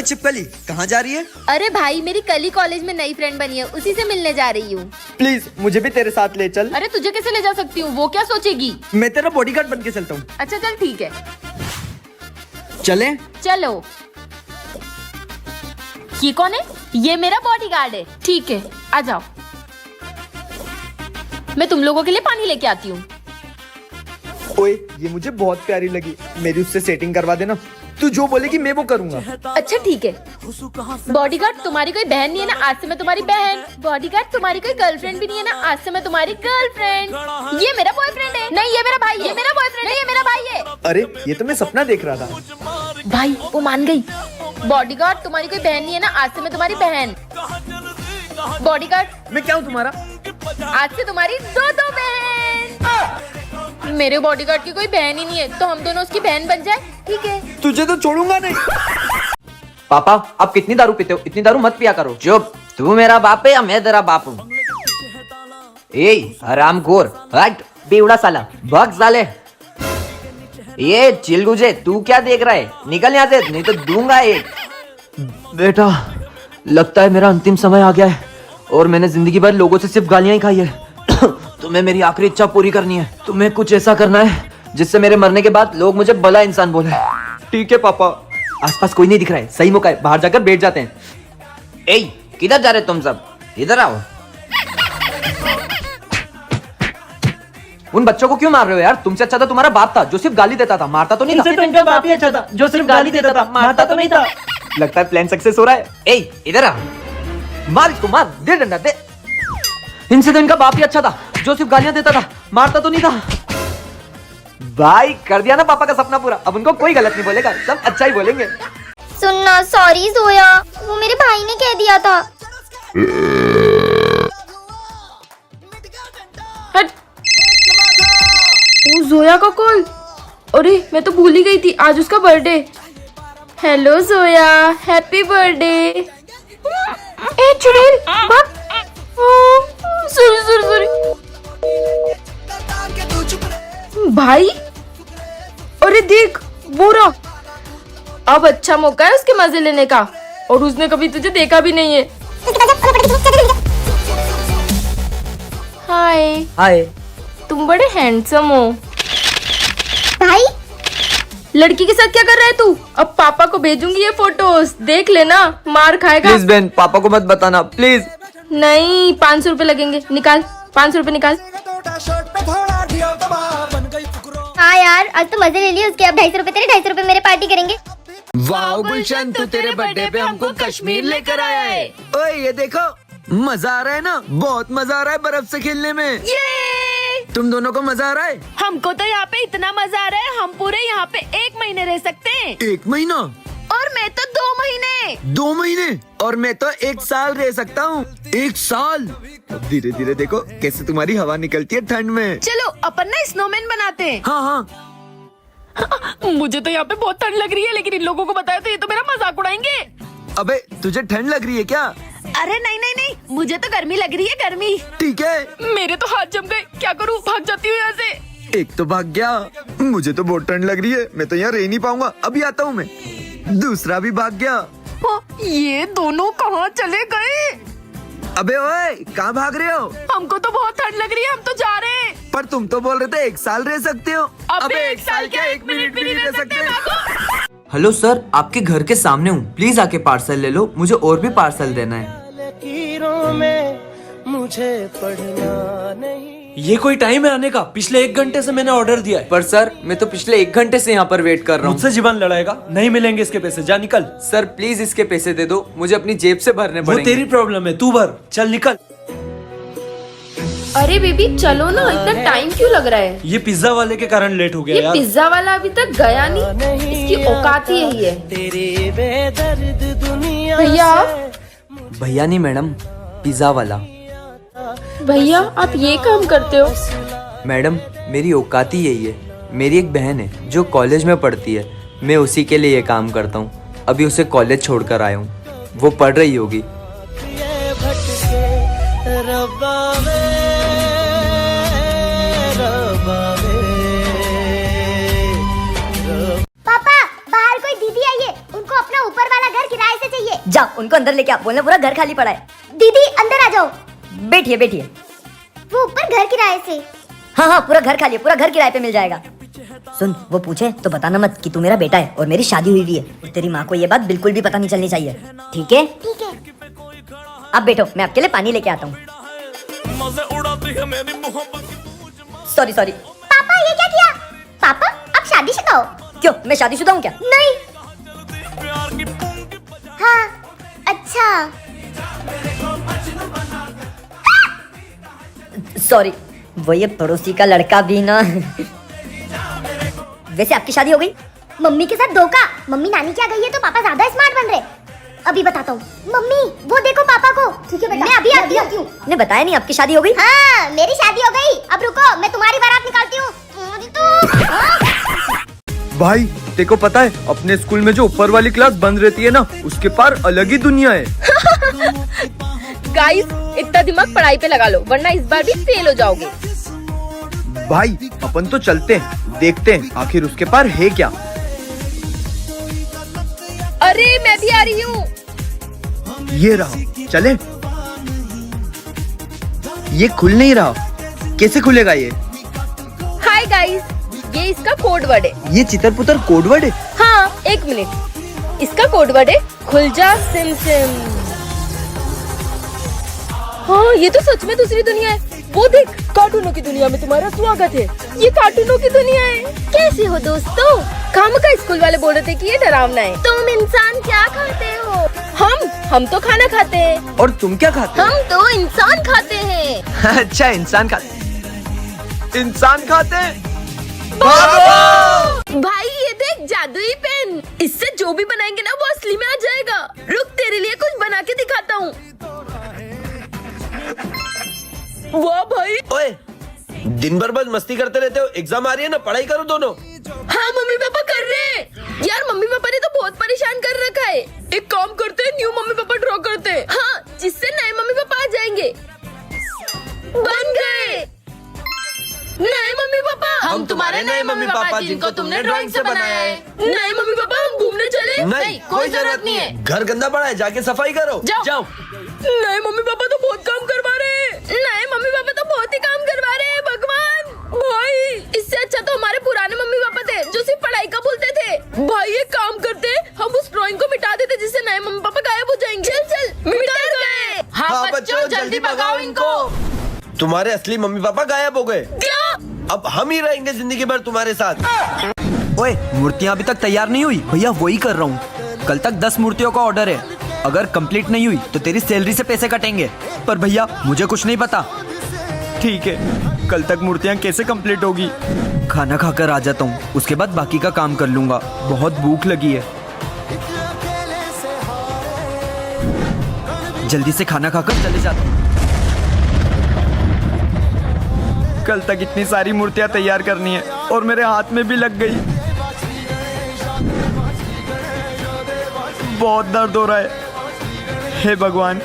ओए छिपकली, कहाँ जा रही है? अरे भाई, मेरी कल ही कॉलेज में नई फ्रेंड बनी है, उसी से मिलने जा रही हूँ। प्लीज मुझे भी तेरे साथ ले चल। अरे तुझे कैसे ले जा सकती हूँ, वो क्या सोचेगी? मैं तेरा बॉडीगार्ड बन के चलता हूँ। अच्छा चल ठीक है, चले? चलो। ये कौन है? ये मेरा बॉडीगार्ड है। ठीक है, आ जाओ। मैं तुम लोगों के लिए पानी लेके आती हूँ। ओए, ये मुझे बहुत प्यारी लगी, मेरी उससे सेटिंग करवा देना। तू जो बोलेगी मैं वो करूँगा। अच्छा ठीक है। बॉडीगार्ड, तुम्हारी कोई बहन नहीं है ना, आज से मैं तुम्हारी बहन। बॉडीगार्ड, तुम्हारी कोई गर्लफ्रेंड भी नहीं है ना, आज से मैं तुम्हारी गर्लफ्रेंड। ये मेरा बॉयफ्रेंड है। नहीं, ये मेरा भाई है। ये मेरा बॉयफ्रेंड है। ये मेरा भाई है। अरे ये तो मैं सपना देख रहा था। भाई वो मान गई। बॉडीगार्ड, तुम्हारी कोई बहन नहीं है ना, आज से मैं तुम्हारी बहन। बॉडीगार्ड, मैं क्या हूँ तुम्हारा? आज से तुम्हारी दो बहन। मेरे बॉडीगार्ड की कोई बहन ही नहीं है, तो हम दोनों उसकी बहन बन जाए, ठीक है? तुझे तो छोड़ूंगा नहीं। पापा, आप कितनी दारू पीते हो? इतनी दारू मत पिया करो। चुप, तू मेरा बाप है या मैं तेरा बाप हूँ? ए हरामखोर, हट बेवड़ा साला, भाग साले। ये चिलगुजे, तू क्या देख रहा है? निकल यहाँ से, नहीं तो दूंगा एक। बेटा, लगता है मेरा अंतिम समय आ गया है और मैंने जिंदगी भर लोगों से सिर्फ गालियां ही खाई है। तुम्हें मेरी आखिरी इच्छा पूरी करनी है। तुम्हें कुछ ऐसा करना है जिससे मेरे मरने के बाद लोग मुझे भला इंसान बोले। ठीक है पापा। आसपास कोई नहीं दिख रहा है, सही मौका है, बाहर जाकर बैठ जाते हैं। ए, किधर जा रहे तुम सब? इधर आओ। उन बच्चों को क्यों मार रहे हो यार? तुमसे अच्छा तो तुम्हारा बाप था, जो सिर्फ गाली देता था, मारता तो नहीं था। तो इनका बाप ही अच्छा था, जो सिर्फ गाली देता था, मारता तो नहीं था। लगता है प्लान सक्सेस हो रहा है। ए, इधर आ, मार इसको, मार, दे डंडा दे। इनसे तो इनका बाप ही अच्छा था, जो सिर्फ गालियां देता था, मारता तो नहीं था। भाई कर दिया ना पापा का सपना पूरा, अब उनको कोई गलत नहीं बोलेगा, सब अच्छा ही बोलेंगे। सुनना, सॉरी जोया, वो मेरे भाई ने कह दिया था। हट। ओ जोया का कॉल। अरे मैं तो भूल ही गई थी, आज उसका birthday. Hello Zoya, happy birthday. ए चुड़ैल, भाग। सॉरी। भाई, अरे देख वो रहा। अब अच्छा मौका है उसके मजे लेने का, और उसने कभी तुझे देखा भी नहीं है। हाय। हाय। तुम बड़े हैंडसम हो। भाई, लड़की के साथ क्या कर रहा है तू? अब पापा को भेजूंगी ये फोटोज, देख लेना, मार खाएगा। प्लीज बहन, पापा को मत बताना प्लीज। नहीं, 500 रुपए लगेंगे, निकाल 500 रुपए निकाल। हाँ यार, आज तो मजे ले लिए उसके। अब 250 रुपए तेरे, 250 रुपए मेरे, पार्टी करेंगे। वाह गुलशन, तू तेरे बर्थडे पे हमको कश्मीर लेकर आया है। ओए ये देखो, मजा आ रहा है ना? बहुत मजा आ रहा है बर्फ से खेलने में। तुम दोनों को मजा आ रहा है? हमको तो यहाँ पे इतना मजा आ रहा है, हम पूरे यहाँ पे 1 महीने रह सकते हैं। 1 महीना? और मैं तो 2 महीने। 2 महीने? और मैं तो 1 साल रह सकता हूँ। 1 साल? अब धीरे धीरे देखो कैसे तुम्हारी हवा निकलती है ठंड में। चलो अपन ना स्नोमैन बनाते हैं। हाँ। मुझे तो यहाँ पे बहुत ठंड लग रही है, लेकिन इन लोगों को बताया तो ये तो मेरा मजाक उड़ाएंगे। अबे तुझे ठंड लग रही है क्या? अरे नहीं, मुझे तो गर्मी लग रही है, गर्मी। ठीक है। मेरे तो हाथ जम गए, क्या करूँ? भाग जाती हूँ यहाँ से। एक तो भाग गया, मुझे तो बहुत ठंड लग रही है, मैं तो यहाँ रह नहीं पाऊंगा, अभी आता हूँ मैं। दूसरा भी भाग गया। ये दोनों कहाँ चले गए? अबे ओए, कहाँ भाग रहे हो? हमको तो बहुत ठंड लग रही है, हम तो जा रहे हैं। पर तुम तो बोल रहे थे 1 साल रह सकते हो। अबे 1 साल क्या, 1 मिनट भी नहीं रह सकते। हेलो सर, आपके घर के सामने हूँ, प्लीज आके पार्सल ले लो, मुझे और भी पार्सल देना है। मुझे पढ़ना नहीं। ये कोई टाइम है आने का? पिछले 1 घंटे से मैंने ऑर्डर दिया है। पर सर, मैं तो पिछले 1 घंटे से यहाँ पर वेट कर रहा हूँ। मुझसे जीवन लड़ाएगा? नहीं मिलेंगे इसके पैसे, जा निकल। सर प्लीज इसके पैसे दे दो, मुझे अपनी जेब से भरने वो पड़ेंगे। तेरी प्रॉब्लम है, तू भर, चल निकल। अरे बेबी चलो ना, इतना टाइम क्यों लग रहा है? ये पिज्जा वाले के कारण लेट हो गया ये यार। पिज्जा वाला अभी तक गया नहीं, इसकी औकात ही यही है। भैया। भैया नहीं मैडम, पिज्जा वाला। भैया आप ये काम करते हो? मैडम मेरी औकात ही यही है। मेरी एक बहन है जो कॉलेज में पढ़ती है, मैं उसी के लिए ये काम करता हूँ। अभी उसे कॉलेज छोड़कर आया हूँ, वो पढ़ रही होगी। पापा, बाहर कोई दीदी आई है, उनको अपना ऊपर वाला घर किराए जा उनको अंदर लेके आ, बोलना पूरा घर खाली पड़ा है। दीदी अंदर आ जाओ। बैठिए बैठिए। वो ऊपर घर किराए से। हाँ हाँ पूरा घर खाली है, पूरा घर किराए पे मिल जाएगा। सुन वो पूछे तो बताना मत कि तू मेरा बेटा है और मेरी शादी हुई है। तेरी माँ को ये बात बिल्कुल भी पता नहीं चलनी चाहिए, ठीक है? ठीक है। अब बैठो, मैं आपके लिए पानी लेके आता हूँ। Sorry sorry. पापा ये क्या किया? पापा आप शादीशुदा हो? क्यों मैं शादीशुदा हूँ क्या? नहीं। हाँ अच्छा। सॉरी, वो ये पड़ोसी का लड़का भी ना। वैसे आपकी शादी हो गई? मम्मी के साथ धोखा। मम्मी नानी क्या गई है तो पापा ज्यादा स्मार्ट बन रहे। अभी बताता हूँ। मम्मी वो देखो पापा को। ठीक है बेटा, मैं अभी आती हूँ। ने बताया नहीं आपकी शादी हो गई? हाँ मेरी शादी हो गई। अब रुको मैं तुम्हारी बारात निकालती हूँ। भाई तेको पता है अपने स्कूल में जो ऊपर वाली क्लास बंद रहती है ना, उसके पार अलग ही दुनिया है। गाइस इतना दिमाग पढ़ाई पे लगा लो वरना इस बार भी फेल हो जाओगे। भाई अपन तो चलते हैं, देखते हैं आखिर उसके पार है क्या। अरे मैं भी आ रही हूँ। ये रहा, चले। ये खुल नहीं रहा, कैसे खुलेगा ये? हाय गाइस, ये इसका कोड वर्ड है। ये चितर पुतर कोड वर्ड है? हाँ एक मिनट, इसका कोड वर्ड है खुल जा सिम सिम। हाँ ये तो सच में दूसरी दुनिया है। वो देख कार्टूनों की दुनिया में तुम्हारा स्वागत है। ये कार्टूनों की दुनिया है। कैसे हो दोस्तों? खामखा स्कूल वाले बोल रहे थे कि ये डरावना है। तुम इंसान क्या खाते हो? हम तो खाना खाते हैं। और तुम क्या खाते हो? हम तो इंसान खाते हैं। अच्छा इंसान खाते हैं। भाई ये देख जादुई पेन। इससे जो भी बनाएंगे ना वो असली में आ जाएगा। रुक तेरे लिए कुछ बना के दिखाता हूँ। वाह भाई। ओए दिन भर बस मस्ती करते रहते हो, एग्जाम आ रही है ना, पढ़ाई करो दोनों। हाँ मम्मी पापा कर रहे हैं। यार मम्मी पापा ने तो बहुत परेशान कर रखा है। एक काम करते हैं, न्यू मम्मी पापा ड्रॉ करते हैं। हाँ जिससे नए मम्मी पापा आ जाएंगे। बन गए नए मम्मी पापा। हम तुम्हारे नए मम्मी पापा जिनको तुमने ड्राइंग से बनाया है। नए मम्मी पापा हम घूमने चले? नहीं कोई जरूरत नहीं है। घर गंदा पड़ा है, जाके सफाई करो। जाओ। नए मम्मी पापा तो बहुत काम करवा रहे हैं। नए मम्मी पापा तो बहुत ही काम करवा रहे हैं। भगवान भाई, इससे अच्छा तो हमारे पुराने मम्मी पापा थे जो सिर्फ पढ़ाई का बोलते थे। भाई एक काम करते, हम उस ड्राइंग को मिटा देते जिससे नए मम्मी पापा गायब हो जाएंगे। चल मिटा गए। हाँ बच्चों जल्दी भगाओ इनको। तुम्हारे असली मम्मी पापा गायब हो गए। क्या? अब हम ही रहेंगे जिंदगी भर तुम्हारे साथ। ओए मूर्तियाँ अभी तक तैयार नहीं हुई? भैया वही कर रहा हूँ। कल तक 10 मूर्तियों का ऑर्डर है। अगर कंप्लीट नहीं हुई तो तेरी सैलरी से पैसे कटेंगे। पर भैया मुझे कुछ नहीं पता। ठीक है, कल तक मूर्तियाँ कैसे कंप्लीट होगी? खाना खाकर आ जाता हूँ, उसके बाद बाकी का काम कर लूंगा। बहुत भूख लगी है। जल्दी से खाना खाकर चले जाता हूँ। कल तक इतनी सारी मूर्तियाँ तैयार करनी है और मेरे हाथ में भी लग गई। बहुत दर्द हो रहा है। हे भगवान,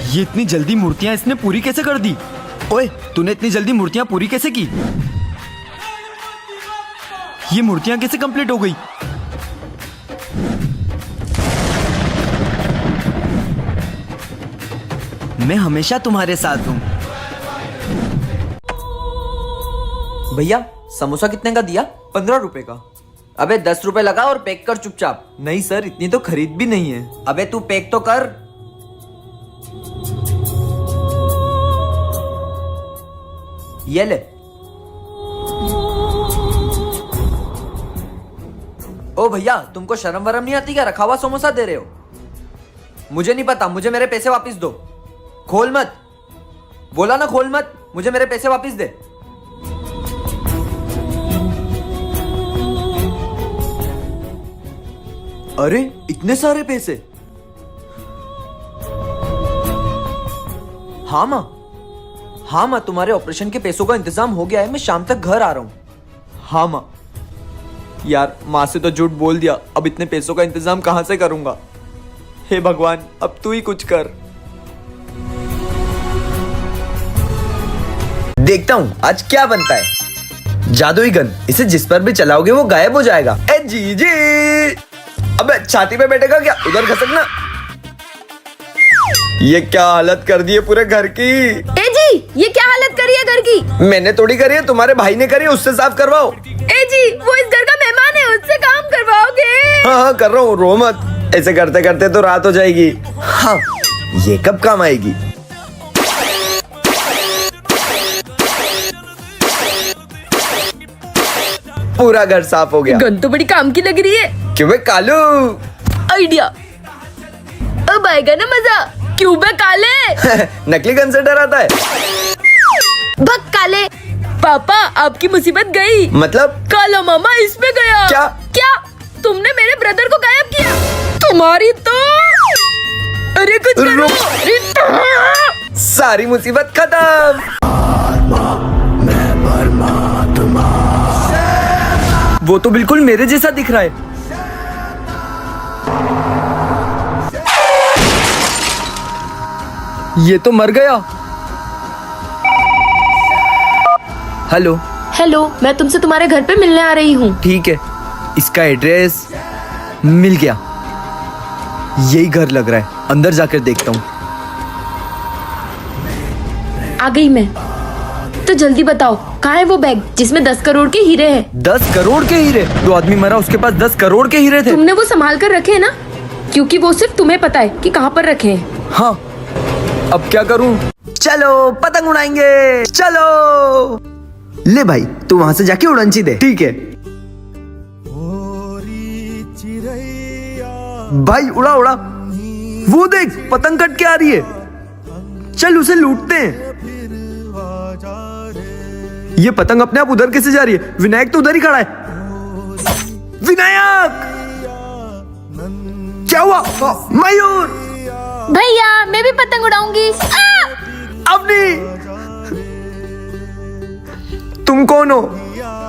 ये इतनी जल्दी मूर्तियां इसने पूरी कैसे कर दी? ओए तूने इतनी जल्दी मूर्तियां पूरी कैसे की? ये मूर्तियां कैसे कंप्लीट हो गई? मैं हमेशा तुम्हारे साथ हूं। भैया समोसा कितने का दिया? 15 रुपए का। अबे 10 रुपए लगा और पैक कर चुपचाप। नहीं सर, इतनी तो खरीद भी नहीं है। अबे तू पैक तो कर। ये ले। ओ भैया तुमको शर्म वरम नहीं आती क्या? रखा हुआ समोसा दे रहे हो। मुझे नहीं पता, मुझे मेरे पैसे वापस दो। खोल मत, बोला ना खोल मत। मुझे मेरे पैसे वापस दे। अरे इतने सारे पैसे? हाँ माँ, तुम्हारे ऑपरेशन के पैसों का इंतजाम हो गया है। मैं शाम तक घर आ रहा हूँ। हाँ माँ। यार माँ से तो झूठ बोल दिया, अब इतने पैसों का इंतजाम कहाँ से करूंगा? हे भगवान, अब तू ही कुछ कर। देखता हूँ आज क्या बनता है। जादुई गन, इसे जिस पर भी चलाओगे वो गायब हो जाएगा। ए जी जी। अबे छाती पे बैठेगा क्या, उधर खसकना। ये क्या हालत कर दी है पूरे घर की। ए जी, ये क्या हालत करी है घर की? मैंने थोड़ी करी है, तुम्हारे भाई ने करी है, उससे साफ करवाओ। ए जी, वो इस घर का मेहमान है, उससे काम करवाओगे? हाँ कर रहा हूँ, रो मत। ऐसे करते करते तो रात हो जाएगी। हाँ ये कब काम आएगी। पूरा घर साफ हो गया। गन तो बड़ी काम की लग रही है। क्यों बे कालू। आइडिया, अब आएगा ना मजा। क्यों बे काले? नकली गन से डराता है। भग काले। पापा आपकी मुसीबत गई। मतलब काला मामा इसमें गया। क्या? क्या तुमने मेरे ब्रदर को गायब किया? तुम्हारी तो अरे कुछ करो। सारी मुसीबत खत्म। वो तो बिल्कुल मेरे जैसा दिख रहा है। ये तो मर गया। हेलो। हेलो, मैं तुमसे तुम्हारे घर पे मिलने आ रही हूँ। ठीक है, इसका एड्रेस मिल गया। यही घर लग रहा है, अंदर जाकर देखता हूँ। आ गई मैं। तो जल्दी बताओ, कहाँ है वो बैग जिसमें 10 करोड़ के हीरे हैं? 10 करोड़ के हीरे? दो आदमी मरा, उसके पास 10 करोड़ के हीरे थे। तुमने वो संभाल कर रखे हैं ना? क्योंकि वो सिर्फ तुम्हें पता है कि कहाँ पर रखे हैं। हाँ, अब क्या करूं? चलो पतंग उड़ाएंगे, चलो। ले भाई, तू वहां से जाके उड़नची दे। ठीक है भाई, उड़ा उड़ा। वो देख, पतंग कट के आ रही है। चल उसे लूटते हैं। ये पतंग अपने आप उधर कैसे जा रही है? विनायक तो उधर ही खड़ा है। विनायक, क्या हुआ? मयूर। भैया मैं भी पतंग उड़ाऊंगी। अब नहीं। तुम कौन हो?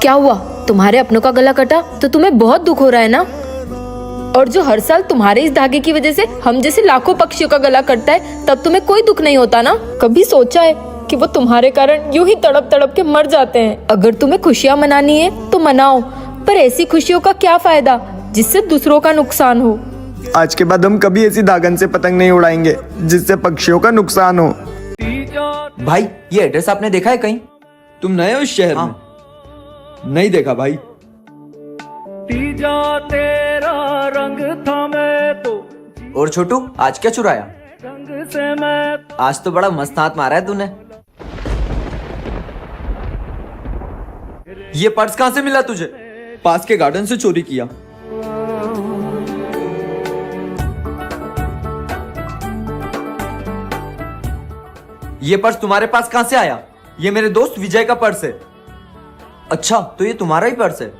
क्या हुआ? तुम्हारे अपनों का गला कटा तो तुम्हें बहुत दुख हो रहा है ना? और जो हर साल तुम्हारे इस धागे की वजह से हम जैसे लाखों पक्षियों का गला कटता है, तब तुम्हें कोई दुख नहीं होता ना? कभी सोचा है कि वो तुम्हारे कारण यूं ही तड़प तड़प के मर जाते हैं? अगर तुम्हें खुशियां मनानी है तो मनाओ, पर ऐसी खुशियों का क्या फायदा जिससे दूसरों का नुकसान हो। आज के बाद हम कभी ऐसी दागन से पतंग नहीं उड़ाएंगे जिससे पक्षियों का नुकसान हो। भाई, ये एड्रेस आपने देखा है कहीं? तुम नए हो इस शहर में? नहीं देखा भाई। तीजा तेरा रंग था, मैं तो और छोटू, आज क्या चुराया? रंग से मैं आज तो बड़ा मस्त हाथ मारा है तूने। ये पर्स कहाँ से मिला तुझे? पास के गार्डन से चोरी किया। ये पर्स तुम्हारे पास कहाँ से आया? ये मेरे दोस्त विजय का पर्स है। अच्छा, तो ये तुम्हारा ही पर्स है?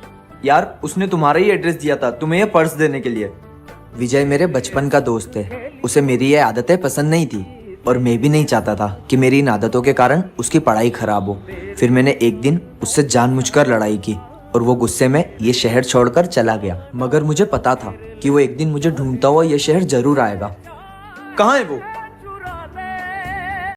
यार, उसने तुम्हारा ही एड्रेस दिया था तुम्हें ये पर्स देने के लिए। विजय मेरे बचपन का दोस्त है। उसे मेरी ये आदतें पसंद नहीं थी और मैं भी नहीं चाहता था कि मेरी इन आदतों के कारण उसकी पढ़ाई खराब हो। फिर मैंने एक दिन उससे जानबूझकर लड़ाई की और वो गुस्से में ये शहर छोड़कर चला गया। मगर मुझे पता था कि वो एक दिन मुझे ढूंढता हुआ ये शहर जरूर आएगा। कहाँ है वो?